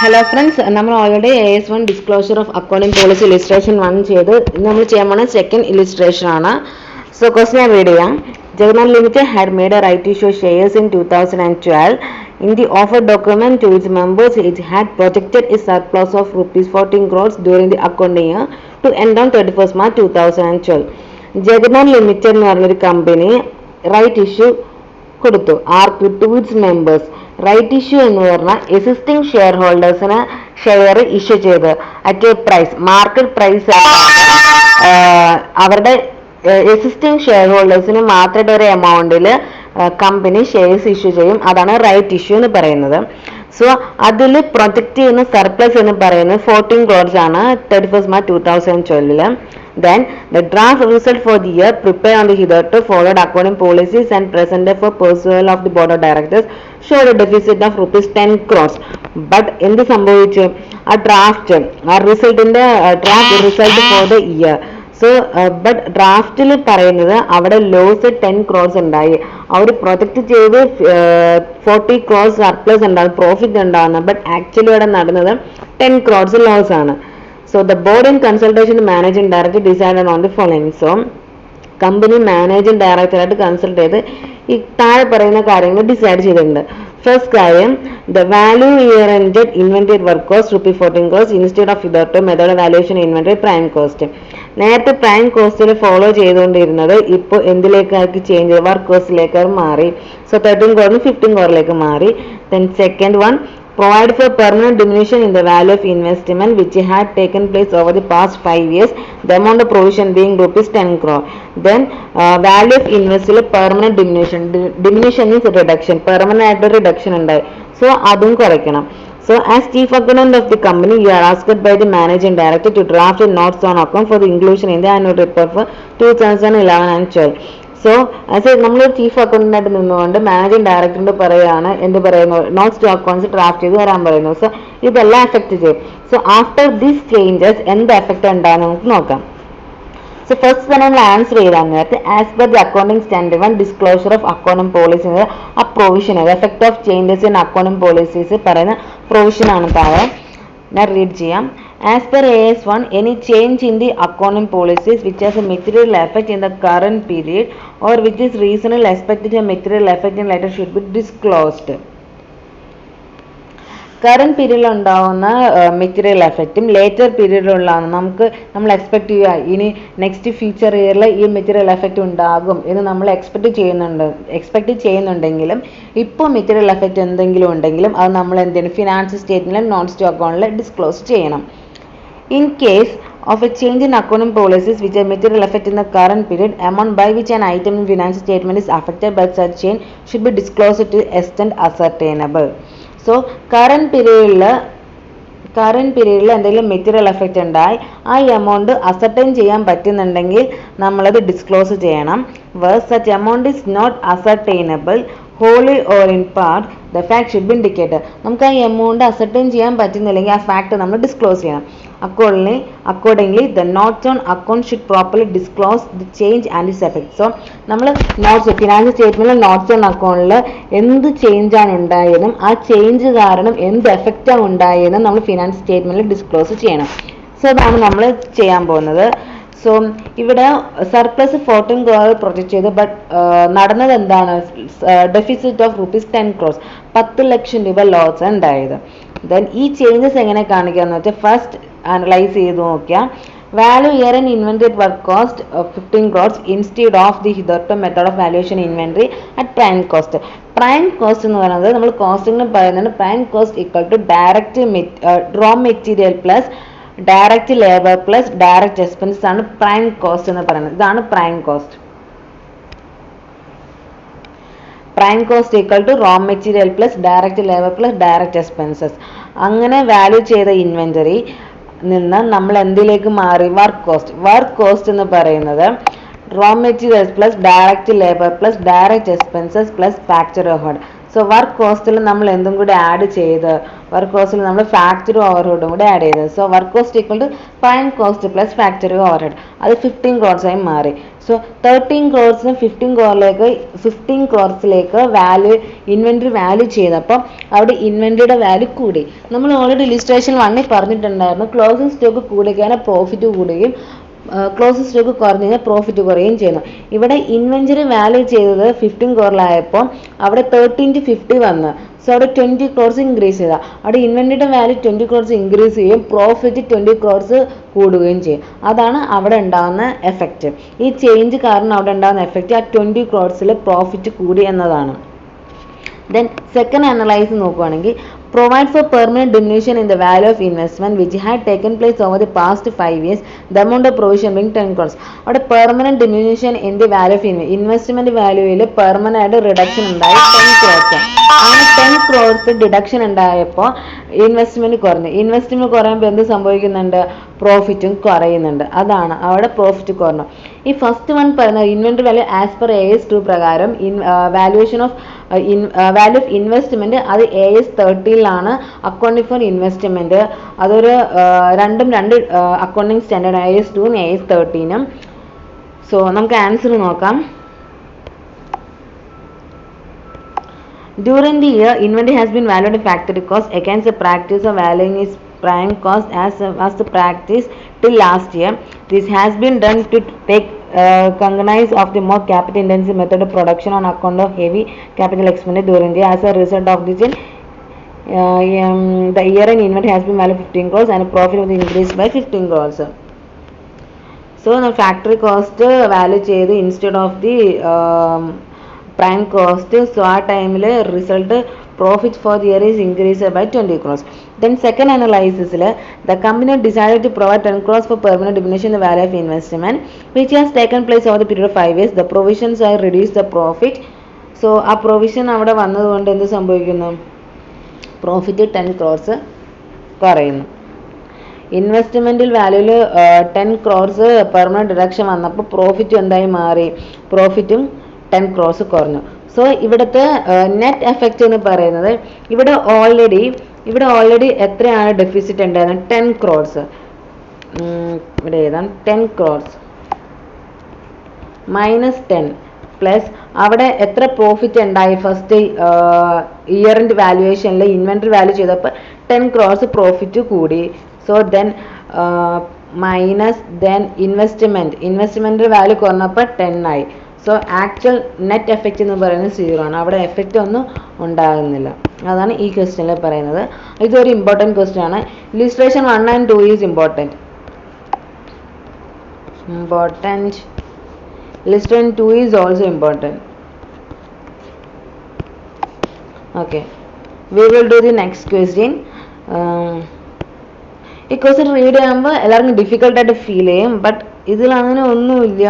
Hello friends, നമ്മൾ already AS1 disclosure of accounting policy illustration 1 ചെയ്തു. നമ്മൾ ചെയ്യാൻ പോകുന്ന second illustration ആണ്. So question ഞാൻ read ചെയ്യാം. Jagnan Limited had made a right issue shares in 2012. In the offer document to its members, it had projected a surplus of rupees 14 crores during the accounting year to end on 31st March 2012. Jagnan Limited എന്ന് പറഞ്ഞൊരു company right issue കൊടുത്തു ആർക്ക് to its members. Right issue എന്ന് പറഞ്ഞാൽ existing share ഹോൾഡേഴ്സിന് share issue ചെയ്ത് at a price market price അവരുടെ existing share ഹോൾഡേഴ്സിന് മാത്രമായിട്ട് ഒരു എമൗണ്ടിൽ കമ്പനി ഷെയർസ് ഇഷ്യൂ ചെയ്യും. അതാണ് റൈറ്റ് ഇഷ്യൂ എന്ന് പറയുന്നത്. സോ അതിൽ പ്രൊജക്റ്റ് ചെയ്യുന്ന സർപ്ലസ് എന്ന് പറയുന്നത് 14 crores ആണ് 31st March 2012. Then the draft result for the year prepared on the hitherto followed accounting policies and presented for perusal of the board of directors showed a deficit of rupees 10 crores. But എന്ത് സംഭവിച്ചു? ആ draft റിസൾട്ടിന്റെ draft result for the year. So but ഡ്രാഫ്റ്റിൽ പറയുന്നത് അവിടെ loss 10 crores ഉണ്ടായി. അവർ project ചെയ്ത് 40 crores surplus ഉണ്ടാകും, പ്രോഫിറ്റ് ഉണ്ടാകുന്നത്. ബട്ട് ആക്ച്വലി ഇവിടെ നടന്നത് 10 crores ലോസ് ആണ്. So the board in consultation to managing director decided on the following. So company managing director ആയിട്ട് കൺസൾട്ട് ചെയ്ത് ഈ താഴെ പറയുന്ന കാര്യങ്ങൾ ഡിസൈഡ് ചെയ്തിട്ടുണ്ട്. ഫസ്റ്റ് കാര്യം, the value year ended inventory work cost rupees 14 crores instead of hitherto method valuation inventory prime cost. നേരത്തെ prime കോസ്റ്റിൽ follow ചെയ്തുകൊണ്ടിരുന്നത് ഇപ്പോൾ എന്തിലേക്കാക്കി ചേഞ്ച് വർക്ക് കോസ്റ്റിലേക്ക് മാറി. സോ 13 crore 15 crore മാറി. Then second one, provide for permanent diminution in the value of investment which had taken place over the past 5 years, the amount of provision being rupees 10 crore. Then value of investment permanent diminution is reduction, permanent ആയിട്ട് reduction ഉണ്ടായി. So അതും കുറയ്ക്കണം. So as chief accountant of the company, you are asked by the managing director to draft a notes on account for the inclusion in the annual report for 2011 and 12. So as നമ്മളൊരു chief accountant ആയിട്ട് നിന്നുകൊണ്ട് managing ഡയറക്ടറിന്റെ പറയുകയാണ് എന്ത് പറയുന്നു, notes to accounts draft ചെയ്ത് വരാൻ പറയുന്നു. So ഇതെല്ലാം എഫക്ട് ചെയ്യും. സോ ആഫ്റ്റർ ദീസ് ചേഞ്ചസ് എന്ത് എഫക്ട് ഉണ്ടാകും നമുക്ക് നോക്കാം. സോ ഫസ്റ്റ് തന്നെ നമ്മൾ ആൻസർ ചെയ്താൽ നേരത്തെ as per the accounting standard one disclosure of accounting policies ആ provision effect of changes in accounting policies പറയുന്ന പ്രൊവിഷൻ ആണ് താഴെ. ഞാൻ റീഡ് ചെയ്യാം. As per AS1, any change in the accounting policies which has a material effect in the current period or which is reasonably expected to have material effect in later should be disclosed. Current പീരീഡിൽ ഉണ്ടാവുന്ന material എഫക്റ്റും later പീരീഡിലുള്ള നമ്മൾ expect ചെയ്യുക ഇനി next future ഇയറിൽ ഈ material effect ഉണ്ടാകും എന്ന് നമ്മൾ എക്സ്പെക്ട് ചെയ്യുന്നുണ്ടെങ്കിലും ഇപ്പോൾ മെറ്റീരിയൽ എഫക്റ്റ് എന്തെങ്കിലും ഉണ്ടെങ്കിലും അത് നമ്മൾ എന്തെങ്കിലും ഫിനാൻഷ്യൽ സ്റ്റേറ്റ്മെന്റിലും നോട്ട്സ് ടു അക്കൗണ്ടിൽ ഡിസ്ക്ലോസ് ചെയ്യണം. In case of a change in accounting policies which have material effect in the current period, amount by which an item in financial statement is affected by such change should be disclosed to extent ascertainable. So current പീരീഡിൽ എന്തെങ്കിലും material effect ഉണ്ടായി ആ amount ascertain ചെയ്യാൻ പറ്റുന്നുണ്ടെങ്കിൽ നമ്മളത് disclose ചെയ്യണം. Where such amount is not ascertainable wholly or in part, the fact should be indicated. നമുക്ക് ആ എമൗണ്ട് അസർട്ടൈൻ ചെയ്യാൻ പറ്റുന്നില്ലെങ്കിൽ ആ ഫാക്ട് നമ്മൾ ഡിസ്ക്ലോസ് ചെയ്യണം. Accordingly, the notes on account should properly disclose the change and its effect. So നമ്മൾ notes financial സ്റ്റേറ്റ്മെന്റിൽ notes on അക്കൗണ്ടിൽ എന്ത് ചേഞ്ച് ആണ് ഉണ്ടായതെന്നും ആ ചേഞ്ച് കാരണം എന്ത് എഫക്റ്റ് ആണ് ഉണ്ടായതെന്നും നമ്മൾ ഫിനാൻഷ്യൽ സ്റ്റേറ്റ്മെന്റിൽ ഡിസ്ക്ലോസ് ചെയ്യണം. സോ അതാണ് നമ്മൾ ചെയ്യാൻ പോകുന്നത്. സോ ഇവിടെ സർപ്ലസ് 14 crore പ്രൊജക്ട് ചെയ്തു. ബട്ട് നടന്നത് എന്താണ്? ഡെഫിസിറ്റ് ഓഫ് rupees 10 crores 10 ലക്ഷം രൂപ ലോസ് ഉണ്ടായത്. ദെൻ ഈ ചേഞ്ചസ് എങ്ങനെ കാണിക്കാന്ന് വെച്ചാൽ ഫസ്റ്റ് അനലൈസ് ചെയ്ത് നോക്കിയാൽ value year and inventory work cost 15 crores instead of the hitherto method of valuation inventory at prime cost. Prime cost എന്ന് പറയുന്നത് നമ്മൾ കോസ്റ്റിംഗിന് പറയുന്നത് prime cost equal to direct raw material plus direct labour plus direct expenses ആണ് prime cost എന്ന് പറയുന്നത്. ഇതാണ് prime cost. Prime cost equal to raw material plus direct labour plus direct expenses. അങ്ങനെ വാല്യൂ ചെയ്ത ഇൻവെന്ററി നിന്ന് നമ്മൾ എന്തിലേക്ക് മാറി? Work cost എന്ന് പറയുന്നത് raw materials plus direct labour plus direct expenses plus factory overhead. So work കോസ്റ്റിൽ നമ്മൾ എന്തും കൂടി ആഡ് ചെയ്ത് വർക്ക് കോസ്റ്റിൽ നമ്മൾ ഫാക്ടറി ഓവർഹെഡും കൂടെ ആഡ് ചെയ്തത്. So work cost equal to prime cost plus factory overhead, അത് 15 crores ആയി മാറി. So 13 crores 15 crores value inventory value ചെയ്തപ്പോൾ അവിടെ ഇൻവെന്ററിയുടെ വാല്യൂ കൂടി. നമ്മൾ ഓൾറെഡി ഇലിസ്ട്രേഷൻ 1 പറഞ്ഞിട്ടുണ്ടായിരുന്നു, ക്ലോസിംഗ് സ്റ്റോക്ക് കൂടുകയാണ് പ്രോഫിറ്റ് കൂടുകയും ക്ലോസിംഗ് സ്റ്റോക്ക് കുറഞ്ഞു കഴിഞ്ഞാൽ പ്രോഫിറ്റ് കുറയുകയും ചെയ്യുന്നു. ഇവിടെ ഇൻവെന്ററി വാല്യൂ ചെയ്തത് 15 crore അവിടെ 13 to 50 വന്ന്. സോ അവിടെ 20 crores ഇൻക്രീസ് ചെയ്ത, അവിടെ ഇൻവെന്ററിയുടെ വാല്യൂ 20 crores ഇൻക്രീസ് ചെയ്യും, പ്രോഫിറ്റ് 20 crores കൂടുകയും ചെയ്യും. അതാണ് അവിടെ ഉണ്ടാകുന്ന എഫക്റ്റ്. ഈ ചേഞ്ച് കാരണം അവിടെ ഉണ്ടാകുന്ന എഫക്റ്റ് ആ 20 crores പ്രോഫിറ്റ് കൂടി എന്നതാണ്. Then second analysis നോക്കുകയാണെങ്കിൽ provide for permanent diminution in the value of investment which had taken place over the past 5 years, the amount of provision being 10 crores. അവിടെ permanent diminution in the value of investment വാല്യൂയിൽ permanent ആയിട്ട് reduction ഉണ്ടായി 10 crores. അങ്ങനെ 10 crores deduction ഉണ്ടായപ്പോൾ investment കുറഞ്ഞു. Investment കുറയുമ്പോൾ എന്ത് സംഭവിക്കുന്നുണ്ട്? പ്രോഫിറ്റും കുറയുന്നുണ്ട്. അതാണ് അവിടെ പ്രോഫിറ്റ് കുറഞ്ഞു. ഈ ഫസ്റ്റ് വൺ പറയുന്ന inventory value as per AS 2 പ്രകാരം valuation of value of investment അത് AS 13 അക്കൗണ്ടിങ് ഫോർ ഇൻവെസ്റ്റ്മെന്റ്. അതൊരു രണ്ട് accounting standard AS 2 AS 13. So നമുക്ക് ആൻസർ നോക്കാം. During the year, inventory has been valued at factory cost against the practice of valuing its prime cost as the practice till last year. This has been done to take cognizance of the more capital intensive method of production on account of heavy capital expenditure during the year. As a result of this, the year-end inventory has been valued 15 crores and profit was increased by 15 crores. So, the factory cost value ചെയ്ത് instead of the prime cost. So ആ ടൈമിൽ result profit for the year is increased by 20 crores. Then second analysis, the company decided to provide 10 crores for permanent diminution in the value of investment which has taken place over the period of 5 years. The provisions are reduced the profit. So ആ provision അവിടെ വന്നതുകൊണ്ട് എന്ത് സംഭവിക്കുന്നു? Profit 10 crores കുറയുന്നു. ഇൻവെസ്റ്റ്മെന്റിൽ വാല്യൂല് 10 crores permanent deduction വന്നപ്പോൾ profit എന്തായി മാറി? പ്രോഫിറ്റും 10 crores കുറഞ്ഞു. സോ ഇവിടുത്തെ നെറ്റ് എഫക്റ്റ് എന്ന് പറയുന്നത് ഇവിടെ ഓൾറെഡി എത്രയാണ് ഡെഫിസിറ്റ് ഉണ്ടായിരുന്നത്? 10 crores. ഇവിടെ എഴുതാം 10 crores മൈനസ് 10 പ്ലസ് അവിടെ എത്ര പ്രോഫിറ്റ് ഉണ്ടായി? ഫസ്റ്റ് ഇയറിൻ്റെ വാല്യുവേഷനിൽ ഇൻവെന്ററി വാല്യൂ ചെയ്തപ്പോൾ 10 crores പ്രോഫിറ്റ് കൂടി. So then minus then investment value കുറഞ്ഞപ്പോൾ 10 ആയി. സോ ആക്ച്വൽ നെറ്റ് എഫക്റ്റ് എന്ന് പറയുന്നത് 0 ആണ്. അവിടെ എഫക്റ്റ് ഒന്നും ഉണ്ടാകുന്നില്ല. അതാണ് ഈ ക്വസ്റ്റ്യനിൽ പറയുന്നത്. ഇതൊരു ഇമ്പോർട്ടൻറ്റ് ക്വസ്റ്റ്യൻ ആണ്. Illustration 1 and 2 is important. Illustration 2 is also important. Okay, we will do the next question. ഈ ക്വസ്റ്റ്യൻ റീഡ് ചെയ്യുമ്പോൾ എല്ലാവർക്കും ഡിഫിക്കൽട്ടായിട്ട് ഫീൽ ചെയ്യും. ബട്ട് ഇതിൽ അങ്ങനെ ഒന്നുമില്ല.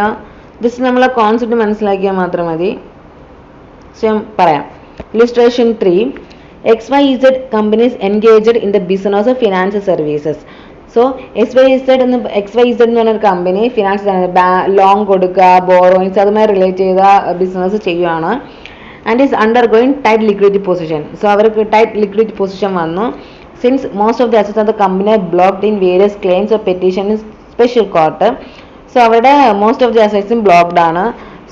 ജസ്റ്റ് നമ്മളെ കോൺസെപ്റ്റ് മനസ്സിലാക്കിയാൽ മാത്രം മതി. സോ പറയാം. Illustration 3, XYZ companies engaged in the business of financial services. So XYZ എന്ന് പറഞ്ഞൊരു കമ്പനി ഫിനാൻസ് ലോൺ കൊടുക്കുക, ബോറോയിങ്സ് അതുമായി റിലേറ്റ് ചെയ്ത ബിസിനസ് ചെയ്യുകയാണ്. And is undergoing tight liquidity position. So അവർക്ക് ടൈറ്റ് ലിക്വിഡിറ്റി പൊസിഷൻ വന്നു. Since most of the assets of the company are blocked in various claims of petition in special court. So അവിടെ most of the അസറ്റ്സും blocked ആണ്.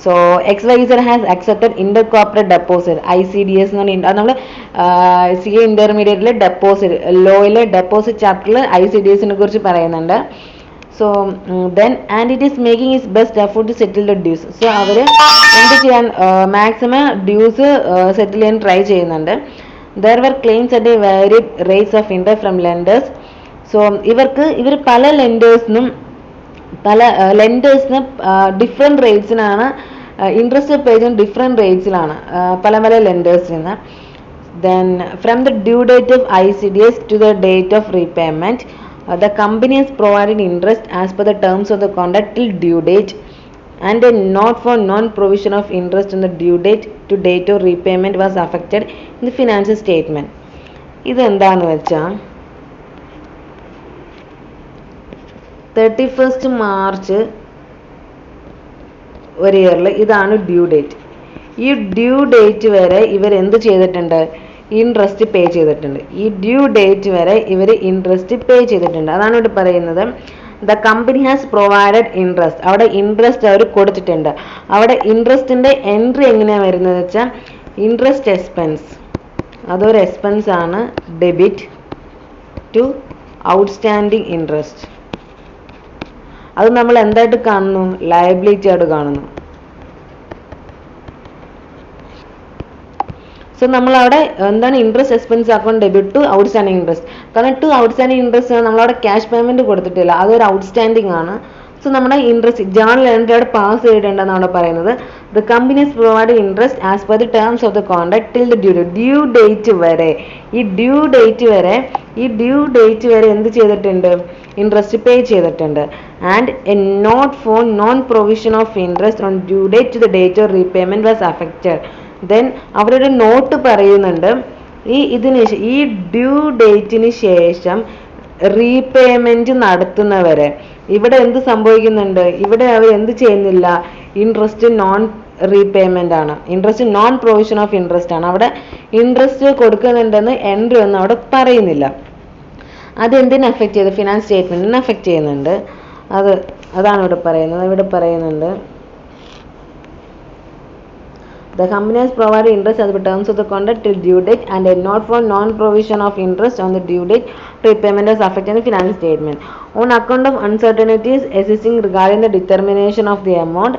So XYZ has accepted inter corporate deposit ICDS എന്ന് പറഞ്ഞാൽ അത് നമ്മൾ CA ഇന്റർമീഡിയറ്റിലെ deposit ലോയിലെ deposit ചാപ്റ്ററിൽ ICDSനെ കുറിച്ച് പറയുന്നുണ്ട്. So then and it is making its best effort to settle the dues. So അവർ എന്ത് ചെയ്യാൻ മാക്സിമം ഡ്യൂസ് സെറ്റിൽ ചെയ്യാൻ ട്രൈ ചെയ്യുന്നുണ്ട്. There were claims at a varied rates of interest from lenders. So ഇവർ പല ലെൻഡേഴ്സിന് ഡിഫറെൻറ്റ് റേറ്റ്സിനാണ് ഇൻട്രസ്റ്റ് പേ ചെയ്യുന്ന different റേറ്റ്സിലാണ് പല ലെൻഡേഴ്സിൽ നിന്ന്. Then from the due date of ICDS to the date of repayment the company has provided interest as per the terms of the contract till due date and a note for non-provision of interest on the due date to date of repayment was affected in the financial statement. ഇതെന്താണെന്ന് വെച്ചാൽ 31st March ഒരു ഇയറിൽ ഇതാണ് due date. ഈ due date വരെ ഇവർ എന്ത് ചെയ്തിട്ടുണ്ട്? ഇൻട്രസ്റ്റ് പേ ചെയ്തിട്ടുണ്ട്. ഈ ഡ്യൂ ഡേറ്റ് വരെ ഇവർ ഇൻട്രസ്റ്റ് പേ ചെയ്തിട്ടുണ്ട്. അതാണ് ഇവിടെ പറയുന്നത് the company has provided interest. അവിടെ ഇൻട്രസ്റ്റ് അവർ കൊടുത്തിട്ടുണ്ട്. അവിടെ ഇൻട്രസ്റ്റിന്റെ എൻട്രി എങ്ങനെയാണ് വരുന്നത് വെച്ചാൽ ഇൻട്രസ്റ്റ് എക്സ്പെൻസ്, അതൊരു എക്സ്പെൻസ് ആണ്. ഡെബിറ്റ് ടു ഔട്ട്സ്റ്റാൻഡിങ് ഇൻട്രസ്റ്റ്, അത് നമ്മൾ എന്തായിട്ട് കാണുന്നു? ലയബിലിറ്റി ആയിട്ട് കാണുന്നു. സോ നമ്മൾ അവിടെ എന്താണ് interest expense account debit to outstanding interest. കാരണം ടു ഔട്ട്സ്റ്റാൻഡിങ് ഇൻട്രസ്റ്റ് നമ്മളവിടെ ക്യാഷ് പേയ്മെന്റ് കൊടുത്തിട്ടില്ല, അതൊരു ഔട്ട്സ്റ്റാൻഡിങ് ആണ്. സോ നമ്മുടെ ഇൻട്രസ്റ്റ് ജേണൽ എൻട്രി അവിടെ പാസ് ചെയ്തിട്ടുണ്ടെന്നാണ് പറയുന്നത്. The companies provide interest as per the terms of the contract till the due date വരെ. ഈ ഡ്യൂ ഡേറ്റ് വരെ എന്ത് ചെയ്തിട്ടുണ്ട്? ഇൻട്രസ്റ്റ് പേ ചെയ്തിട്ടുണ്ട്. And a note for non provision of interest on due date to the date of repayment was affected. Then അവരൊരു note പറയുന്നുണ്ട്, ഈ due ഡേറ്റിന് ശേഷം റീപേയ്മെന്റ് നടത്തുന്നവരെ ഇവിടെ എന്ത് സംഭവിക്കുന്നുണ്ട്? ഇവിടെ അവർ എന്ത് ചെയ്യുന്നില്ല? ഇൻട്രസ്റ്റ് നോൺ റീപേയ്മെന്റ് ആണ്, interest non provision of interest ആണ്. അവിടെ ഇൻട്രസ്റ്റ് കൊടുക്കുന്നുണ്ടെന്ന് എൻട്രി ഒന്നും അവിടെ പറയുന്നില്ല. അത് എന്തിനെ അഫക്റ്റ് ചെയ്ത്? ഫിനാൻസ് സ്റ്റേറ്റ്മെന്റിനെ അഫക്റ്റ് ചെയ്യുന്നുണ്ട്. അതാണ് ഇവിടെ പറയുന്നത്. The company has provided interest as per terms of the contract till due date and a note for non-provision of interest on the due date repayment is affected in the finance statement. On account of uncertainties existing regarding the determination of the amount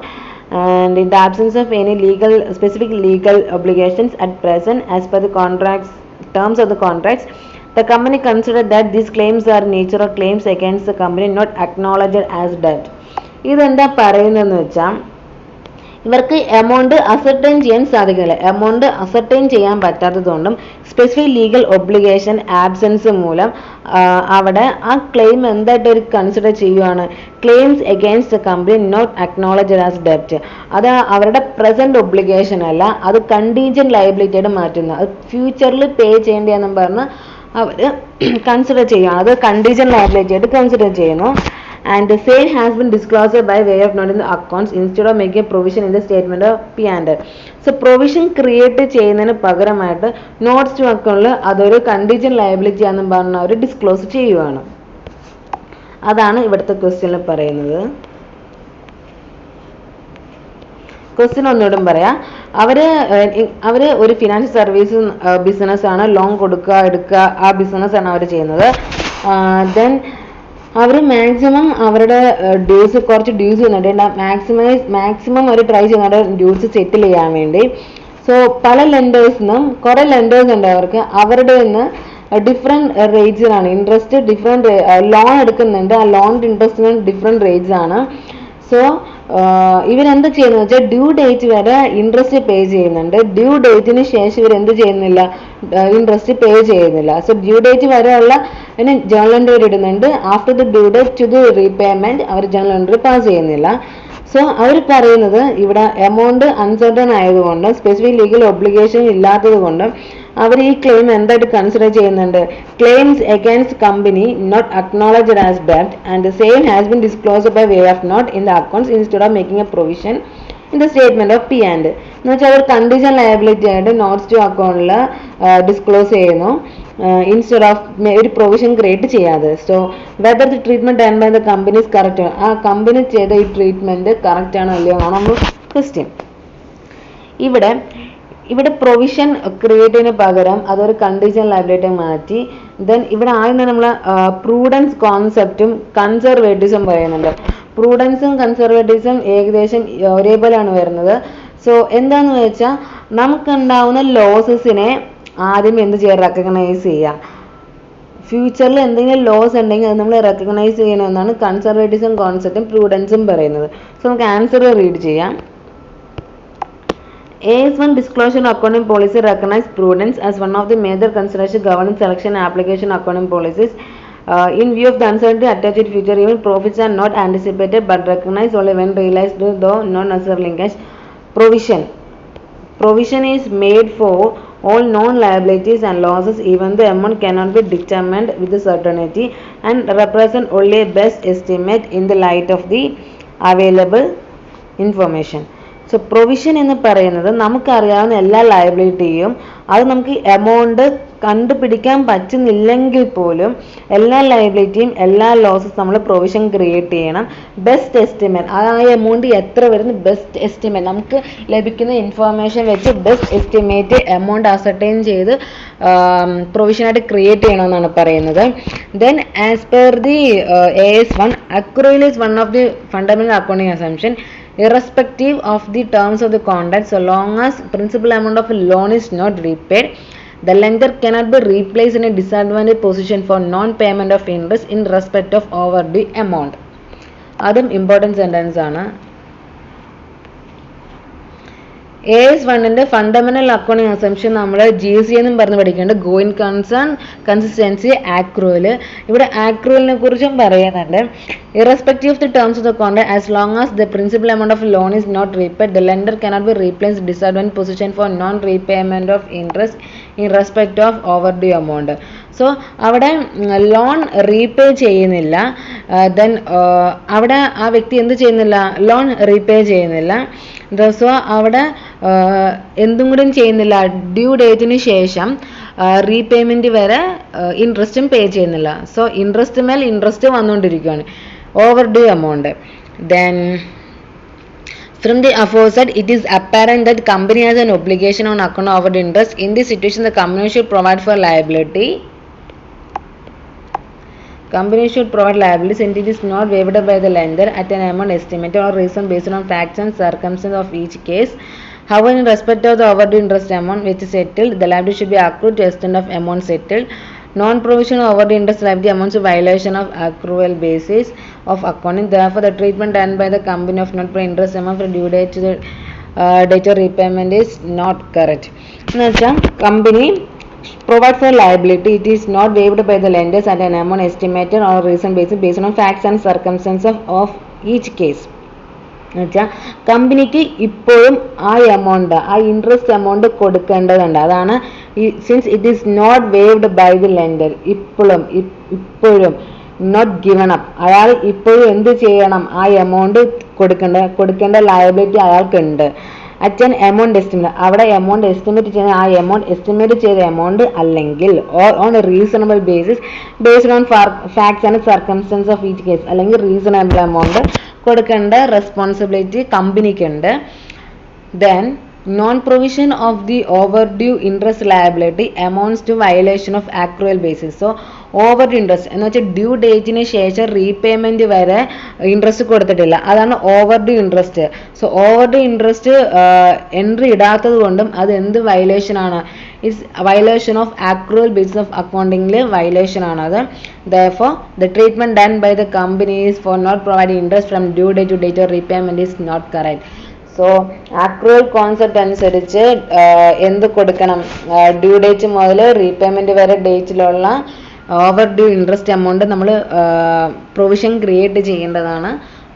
and in the absence of any specific legal obligations at present as per the terms of the contracts, the company considered that these claims are nature of claims against the company not acknowledged as debt. ഇതെന്താ പറയുന്നതെന്ന് വെച്ചാൽ ഇവർക്ക് amount ascertain ചെയ്യാൻ സാധിക്കില്ല. Amount ascertain ചെയ്യാൻ പറ്റാത്തതുകൊണ്ടും specific legal obligation absence മൂലം അവിടെ ആ ക്ലെയിം എന്തായിട്ട് ഒരു കൺസിഡർ ചെയ്യുവാണ്? Claims against the company not acknowledged as ഡെപ്റ്റ്. അത് അവരുടെ പ്രസന്റ് ഒബ്ലിഗേഷൻ അല്ല, അത് കണ്ടീജന്റ് ലയബിലിറ്റി ആയിട്ട് മാറ്റുന്നു. അത് ഫ്യൂച്ചറിൽ പേ ചെയ്യേണ്ടതെന്നും പറഞ്ഞ് അവർ കൺസിഡർ ചെയ്യുകയാണ്. അത് കണ്ടീജന്റ് ലയബിലിറ്റി ആയിട്ട് കൺസിഡർ ചെയ്യുന്നു. And the sale has been disclosed by way of note in the accounts instead of making a provision in the statement of P&L. So provision create ചെയ്യുന്നതിന് പകരമായിട്ട് നോട്ട്സ് ടു അക്കൗണ്ടിൽ അതൊരു contingent liability ആണെന്ന് പറഞ്ഞ് അവർ disclose ചെയ്യുവാണ്. അതാണ് ഇവിടുത്തെ ക്വസ്റ്റ്യനിൽ പറയുന്നത്. ക്വസ്റ്റ്യൻ ഒന്നുകൂടും പറയാം. അവര് ഒരു ഫിനാൻഷ്യൽ സർവീസ് ബിസിനസ് ആണ്, ലോൺ കൊടുക്കുക എടുക്കുക, ആ ബിസിനസ് ആണ് അവർ ചെയ്യുന്നത്. ദെൻ അവർ മാക്സിമം അവരുടെ കുറച്ച് ഡ്യൂസ് ചെയ്യുന്നുണ്ട്. മാക്സിമം അവർ ട്രൈ ചെയ്യുന്നുണ്ട് ഡ്യൂസ് സെറ്റിൽ ചെയ്യാൻ വേണ്ടി. സോ പല ലെൻഡേഴ്സിനും കുറെ ലെൻഡേഴ്സ് ഉണ്ട് അവരുടെ നിന്ന് ഡിഫറെന്റ് റേറ്റ്സിലാണ് ഇൻട്രസ്റ്റ്. ഡിഫറെന്റ് ലോൺ എടുക്കുന്നുണ്ട്, ആ ലോണിന്റെ ഇൻട്രസ്റ്റിന് ഡിഫറെന്റ് റേറ്റ്സ് ആണ്. സോ ഇവരെന്ത് ചെയ്യുന്നത് വെച്ചാൽ ഡ്യൂ ഡേറ്റ് വരെ ഇൻട്രസ്റ്റ് പേ ചെയ്യുന്നുണ്ട്. ഡ്യൂ ഡേറ്റിന് ശേഷം ഇവർ എന്ത് ചെയ്യുന്നില്ല? ഇൻട്രസ്റ്റ് പേ ചെയ്യുന്നില്ല. സോ ഡ്യൂ ഡേറ്റ് വരെയുള്ള ജേണൽ എൻട്രി ഇടുന്നുണ്ട്. After the due date to the repayment അവർ ജേണൽ എൻട്രി പാസ് ചെയ്യുന്നില്ല. സോ അവർ പറയുന്നത് ഇവിടെ എമൗണ്ട് അൺസർട്ടൺ ആയതുകൊണ്ട് സ്പെസിഫിക് ലീഗൽ ഒബ്ലിഗേഷൻ ഇല്ലാത്തത് കൊണ്ട് അവർ ഈ ക്ലെയിം എന്തായിട്ട് കൺസിഡർ ചെയ്യുന്നുണ്ട്? Claims against company not acknowledged as ഡെപ്റ്റ് and the same has been disclosed by way of note in the accounts instead of making a provision in the statement of P&L. എന്ന് വെച്ചാൽ അവർ condition liability ആയിട്ട് notes to അക്കൗണ്ടിൽ disclose ചെയ്യുന്നു instead of ഒരു provision create ചെയ്യാതെ. So whether the treatment done by the company is correct, ആ company ചെയ്ത ഈ ട്രീറ്റ്മെന്റ് കറക്റ്റ് ആണോ അല്ലയോ ആണ് നമ്മൾ ക്വസ്റ്റ്യൻ. ഇവിടെ പ്രൊവിഷൻ ക്രിയേറ്റ് ചെയ്യുന്നതിന് പകരം അതൊരു കണ്ടീഷൻ ലയബിലിറ്റി മാറ്റി. ദെൻ ഇവിടെ ആദ്യം നമ്മൾ പ്രൂഡൻസ് കോൺസെപ്റ്റും കൺസർവേറ്റീവ്സും പറയുന്നുണ്ട്. പ്രൂഡൻസും കൺസർവേറ്റീവ്സും ഏകദേശം ഒരേപോലെയാണ് വരുന്നത്. സോ എന്താന്ന് വെച്ചാൽ നമുക്കുണ്ടാവുന്ന ലോസസിനെ ആദ്യം എന്ത് ചെയ്യുക? റെക്കഗ്നൈസ് ചെയ്യുക. ഫ്യൂച്ചറിൽ എന്തെങ്കിലും ലോസ് ഉണ്ടെങ്കിൽ അത് നമ്മൾ റെക്കഗ്നൈസ് ചെയ്യണമെന്നാണ് കൺസർവേറ്റീവ്സും കോൺസെപ്റ്റും പ്രൂഡൻസും പറയുന്നത്. സോ നമുക്ക് ആൻസർ റീഡ് ചെയ്യാം. AS1 disclosure accounting policy recognize prudence as one of the major considerations governing selection and application accounting policies. In view of the uncertainty attached to future, even profits are not anticipated but recognized only when realized, though not necessarily in cash. Provision is made for all known liabilities and losses even the amount cannot be determined with certainty and represent only a best estimate in the light of the available information. So provision എന്ന് പറയുന്നത് നമുക്കറിയാവുന്ന എല്ലാ ലയബിലിറ്റിയും അത് നമുക്ക് amount കണ്ടുപിടിക്കാൻ പറ്റുന്നില്ലെങ്കിൽ പോലും എല്ലാ ലയബിലിറ്റിയും എല്ലാ ലോസസ് നമ്മൾ പ്രൊവിഷൻ ക്രിയേറ്റ് ചെയ്യണം. ബെസ്റ്റ് എസ്റ്റിമേറ്റ്, ആ എമൗണ്ട് എത്ര വരുന്നു ബെസ്റ്റ് എസ്റ്റിമേറ്റ്, നമുക്ക് ലഭിക്കുന്ന ഇൻഫോർമേഷൻ വെച്ച് ബെസ്റ്റ് എസ്റ്റിമേറ്റ് എമൗണ്ട് അസർട്ടൈൻ ചെയ്ത് പ്രൊവിഷനായിട്ട് ക്രിയേറ്റ് ചെയ്യണമെന്നാണ് പറയുന്നത്. Then as per the AS1, accrual is one of the fundamental accounting assumption irrespective of the terms of the contract. So long as principal amount of a loan is not repaid, the lender cannot be replaced in a disadvantaged position for non-payment of interest in respect of overdue amount. അതും important sentence ആണ്. AS1ന്റെ fundamental accounting assumption നമ്മൾ GC എന്നും പറഞ്ഞ് പഠിക്കേണ്ടത് going concern, consistency, ആക്രൂവൽ. ഇവിടെ ആക്രൂവലിനെ കുറിച്ചും പറയുന്നുണ്ട്. Irrespective of the terms of the contract, as long as the principal amount of loan is not repaid, the lender cannot be replaced disadvantage position for non repayment of interest in respect of overdue amount. So അവിടെ loan repay ചെയ്യുന്നില്ല, then അവിടെ ആ വ്യക്തി എന്ത് ചെയ്യുന്നില്ല, loan repay ചെയ്യുന്നില്ല. So അവിടെ എന്തും കൂടി ചെയ്യുന്നില്ല, ഡ്യൂ ഡേറ്റിന് ശേഷം റീപേയ്മെന്റ് വരെ ഇൻട്രസ്റ്റും പേ ചെയ്യുന്നില്ല. സോ ഇൻട്രസ്റ്റ് മേൽ ഇൻട്രസ്റ്റ് വന്നുകൊണ്ടിരിക്കുകയാണ്, over due amount. Then from the aforesaid, it is apparent that company has an obligation on account of overdue interest. In this situation, the company should provide for liability. Company should provide liability since it is not waived by the lender at an amount estimated or reason based on facts and circumstances of each case. However, in respect of the overdue interest amount which is settled, the liability should be accrued to the extent of amount settled. Non-provision of overdue interest liability amounts to violation of accrual basis of accounting. Therefore, the treatment done by the company of not paying interest amount from due date to the date of repayment is not correct. എന്നുവെച്ചാൽ company provide for liability, it is not waived by the lenders at an amount estimated or reason based on facts and circumstances of each case. എന്നുവെച്ചാൽ കമ്പനിക്ക് ഇപ്പോഴും ആ amount, ആ interest amount കൊടുക്കേണ്ടതുണ്ട്. അതാണ് since it is not waived by the lender, ഇപ്പോഴും not given up, അയാൾ ഇപ്പോഴും എന്ത് ചെയ്യണം, ആ എമൗണ്ട് കൊടുക്കേണ്ട ലയബിലിറ്റി അയാൾക്കുണ്ട്. അറ്റ് ആൻ എമൗണ്ട് എസ്റ്റിമേറ്റ്, അവിടെ എമൗണ്ട് എസ്റ്റിമേറ്റ് ചെയ്യുന്ന ആ എമൗണ്ട് എസ്റ്റിമേറ്റ് ചെയ്ത എമൗണ്ട് അല്ലെങ്കിൽ on reasonable basis based on facts and circumstances of each case, അല്ലെങ്കിൽ റീസണബിൾ എമൗണ്ട് കൊടുക്കേണ്ട റെസ്പോൺസിബിലിറ്റി കമ്പനിക്കുണ്ട്. Then non provision of the overdue interest liability amounts to violation of accrual basis. So overdue interest എന്ന് വെച്ചാൽ due ഡേറ്റിന് ശേഷം repayment വരെ interest കൊടുത്തിട്ടില്ല, അതാണ് overdue interest. So overdue interest entry ഇടാത്തത് കൊണ്ടും അത് എന്ത് വയലേഷൻ ആണ്, is violation of accrual basis of അക്കൗണ്ടിങ്ങിൽ വയലേഷൻ ആണത്. Therefore, the treatment done by the company is for not providing interest from due date to date of repayment is not correct. So accrual concept അനുസരിച്ച് എന്ത് കൊടുക്കണം, due date മുതൽ repayment വരെ ഡേറ്റിലുള്ള overdue interest amount നമ്മൾ provision create ചെയ്യേണ്ടതാണ്.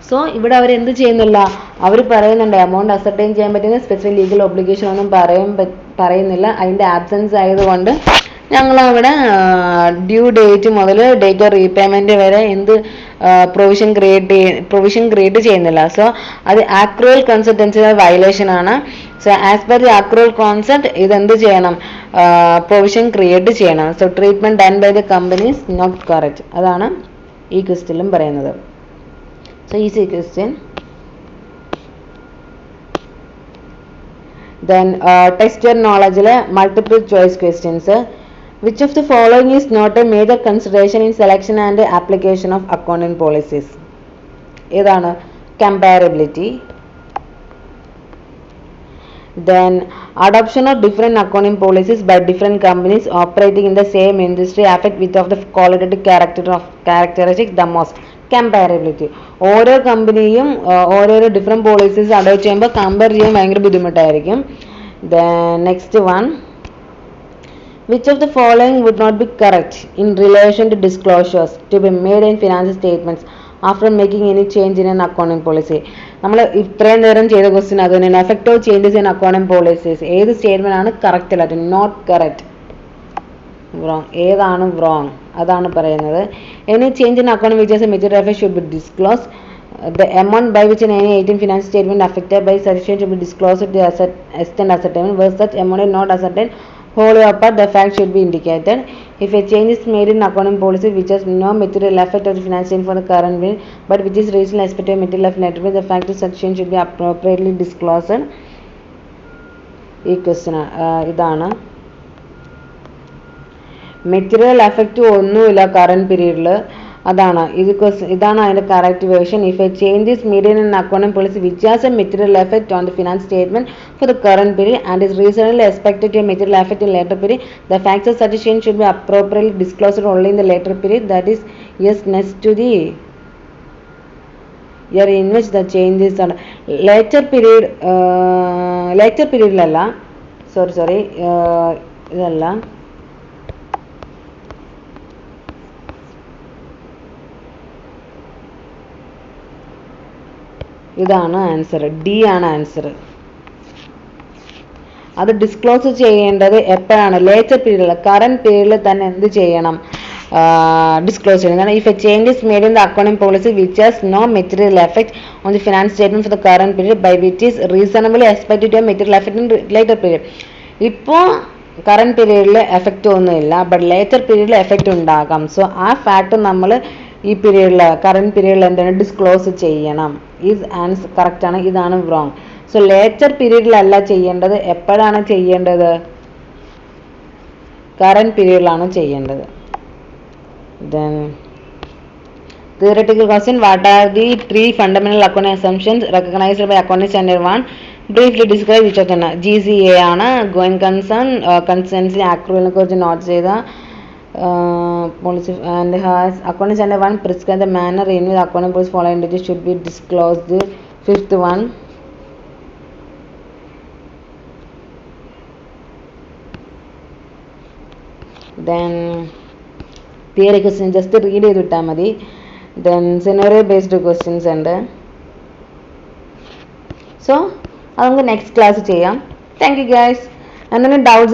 So ഇവിടെ അവർ എന്ത് ചെയ്യുന്നില്ല, അവർ പറയുന്നുണ്ട് എമൗണ്ട് അസർട്ടൈൻ ചെയ്യാൻ പറ്റുന്ന സ്പെസിഫിക് ലീഗൽ ഒബ്ലിഗേഷൻ ഒന്നും പറയുന്നില്ല. അതിൻ്റെ ആബ്സെൻസ് ആയതുകൊണ്ട് ഞങ്ങളവിടെ ഡ്യൂ ഡേറ്റ് മുതൽ ഡേറ്റ് ഓഫ് റീപേയ്മെന്റ് വരെ എന്ത് പ്രൊവിഷൻ ക്രിയേറ്റ് ചെയ്യുന്നില്ല. സോ അത് ആക്രുവൽ കോൺസെപ്റ്റ് വയലേഷൻ ആണ്. So as per the accrual concept ഇതെന്ത് ചെയ്യണം, പ്രൊവിഷൻ ക്രിയേറ്റ് ചെയ്യണം. So treatment done by the company is not correct. അതാണ് ഈ ക്വസ്റ്റ്യനിലും പറയുന്നത്. So easy question. Then test your നോളജിലെ multiple choice questions. Which of the following is not a major consideration in selection and application of accounting policies? ഏതാണ്? Comparability. Then adoption of different accounting policies by different companies operating in the same industry affect which of the qualitative characteristics the most? Comparability. ഓരോ കമ്പനിയും ഓരോരോ different policies adopt ചെയ്യുമ്പോൾ compare ചെയ്യാൻ ഭയങ്കര ബുദ്ധിമുട്ടായിരിക്കും. Then next one, which of the following would not be correct in relation to disclosures to be made in financial statements after making any change in an accounting policy? നമ്മൾ ഇത്രയും നേരം ചെയ്ത question അത് തന്നെ, effect of changes in accounting policies. ഏത് statement ആണ് correct അല്ലാത്ത? Not correct, wrong. ഏതാണ് wrong? അതാണ് പറയുന്നത്. Any change in accounting which has a material effect should be disclosed. The amount by which in any 18 financial statement affected by sufficient to be disclosed to the extent ascertained, where such amount is not ascertained wholly or part, the fact should be indicated. If a change is made in accounting policy which has no material effect on the financial statement for the current period, but which is reasonably expected material effect later, the fact is sufficient should be appropriately disclosed. ഈ question ഇതാണ് material effect ഒന്നുമില്ല current പീരീഡിൽ. അതാണ് ഇതാണ് അതിൻ്റെ correct version. If a change is made in accounting policy which has a material effect on the finance statement for the current period and is reasonably expected to material effect in later period, the facts of such change should be appropriately disclosed only in the later period, that is yes next to the year in which the changes ആണ്. Later പീരീഡിലല്ല, sorry ഇതല്ല, ഇതാണ് answer. D ആണ് answer. അത് disclose ചെയ്യേണ്ടത് എപ്പോഴാണ്? Later പീരീഡിൽ. Current പീരീഡിൽ തന്നെ എന്ത് ചെയ്യണം? ഡിസ്ക്ലോസ് ചെയ്യണം. കാരണം if a change is made in the accounting policy which has no material effect on the finance statement for the current period by which is reasonably expected to material effect in later period. ഇപ്പോൾ current പീരീഡിൽ effect ഒന്നുമില്ല, but later പീരീഡിൽ effect ഉണ്ടാകാം. So ആ fact നമ്മൾ ഈ പീരീഡിൽ current പീരീഡിൽ എന്താണ് ഡിസ്ക്ലോസ് ചെയ്യണം. ഈസ് ആൻസർ കറക്റ്റ് ആണ്. ഇതാണ് റോങ്. സോ ലേറ്റർ പീരീഡിലല്ല ചെയ്യേണ്ടത്. എപ്പോഴാണ് ചെയ്യേണ്ടത്? കറന്റ് പീരീഡിലാണ് ചെയ്യേണ്ടത്. Then theoretical question, what are the three fundamental accounting assumptions recognized by accounting standard 1? Briefly describe which of them. GCA ആണ് going concern, consistency, accrual കുറിച്ച് not ചെയ്ത policy and has accounting standard 1 prescribe the manner in which accounting policy following entities should be disclosed. Fifth one, then theory question just read ചെയ്ത് വിട്ടാൽ മതി. Then സിനോറിയോ based questions ഉണ്ട്. So അത് നമുക്ക് next class ചെയ്യാം. Thank you guys. എന്തെങ്കിലും doubts